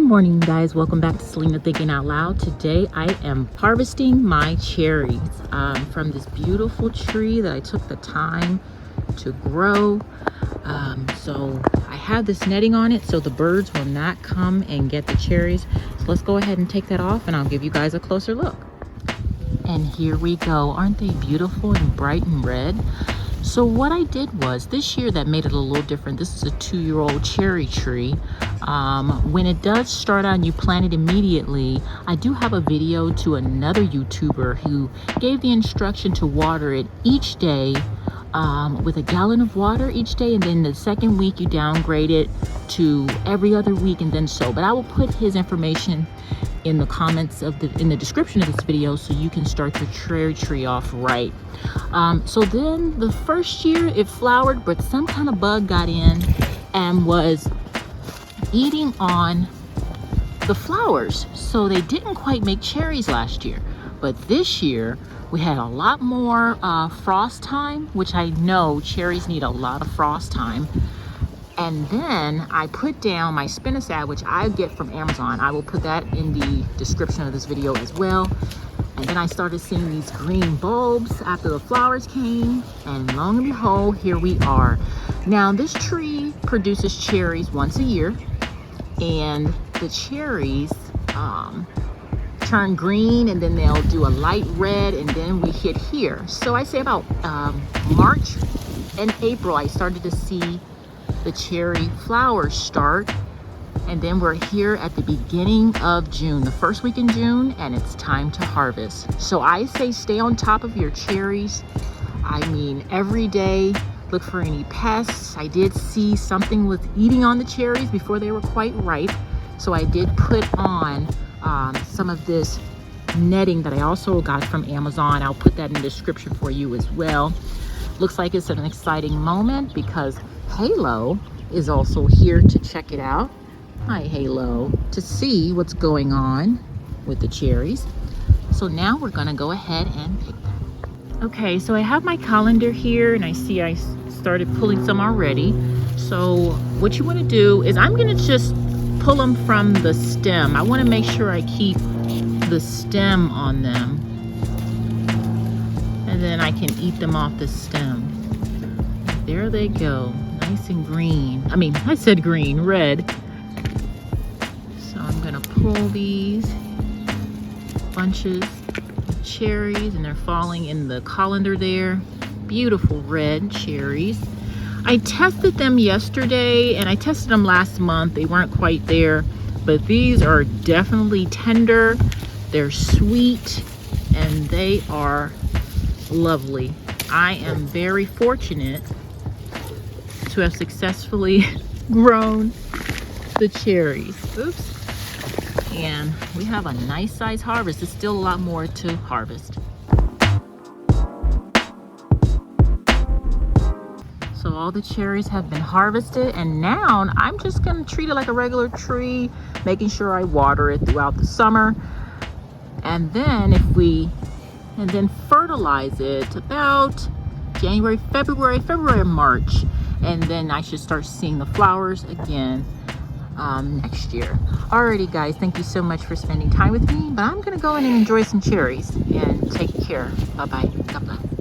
morning, guys. Welcome back to Selena Thinking Out Loud. Today I am harvesting my cherries from this beautiful tree that I took the time to grow. So I have this netting on it so the birds will not come and get the cherries. So let's go ahead and take that off and I'll give you guys a closer look. And here we go. Aren't they beautiful and bright and red? So what I did was, this year that made it a little different. This is a 2-year-old cherry tree. When it does start out and you plant it immediately, I do have a video to another YouTuber who gave the instruction to water it each day with a gallon of water each day, and then the second week you downgrade it to every other week, and then so. But I will put his information in the comments in the description of this video so you can start your cherry tree off right. So then the first year it flowered, but some kind of bug got in and was eating on the flowers, so they didn't quite make cherries last year. But this year we had a lot more frost time, which I know cherries need a lot of frost time. And then I put down my spinosad, which I get from Amazon. I will put that in the description of this video as well. And then I started seeing these green bulbs after the flowers came, and lo and behold, here we are. Now this tree produces cherries once a year, and the cherries turn green, and then they'll do a light red, and then we hit here. So I say about March and April, I started to see the cherry flowers start, and then we're here at the beginning of June, the first week in June, and it's time to harvest. So I say stay on top of your cherries. I mean, every day look for any pests. I did see something was eating on the cherries before they were quite ripe, so I did put on some of this netting that I also got from Amazon. I'll put that in the description for you as well. Looks like it's an exciting moment because Halo is also here to check it out. Hi, Halo, to see what's going on with the cherries. So now we're gonna go ahead and pick them. Okay, so I have my colander here, and I see I started pulling some already. So what you wanna do is, I'm gonna just pull them from the stem. I wanna make sure I keep the stem on them, and then I can eat them off the stem. There they go, nice and green. I mean, I said green, red. So I'm gonna pull these bunches of cherries, and they're falling in the colander there. Beautiful red cherries. I tested them yesterday, and I tested them last month. They weren't quite there, but these are definitely tender. They're sweet, and they are lovely. I am very fortunate to have successfully grown the cherries. Oops. And we have a nice size harvest. There's still a lot more to harvest. So all the cherries have been harvested, and now I'm just gonna treat it like a regular tree, making sure I water it throughout the summer. And then then fertilize it about January, February, March. And then I should start seeing the flowers again next year. Alrighty, guys, thank you so much for spending time with me, but I'm gonna go in and enjoy some cherries, and take care. Bye-bye. God bless.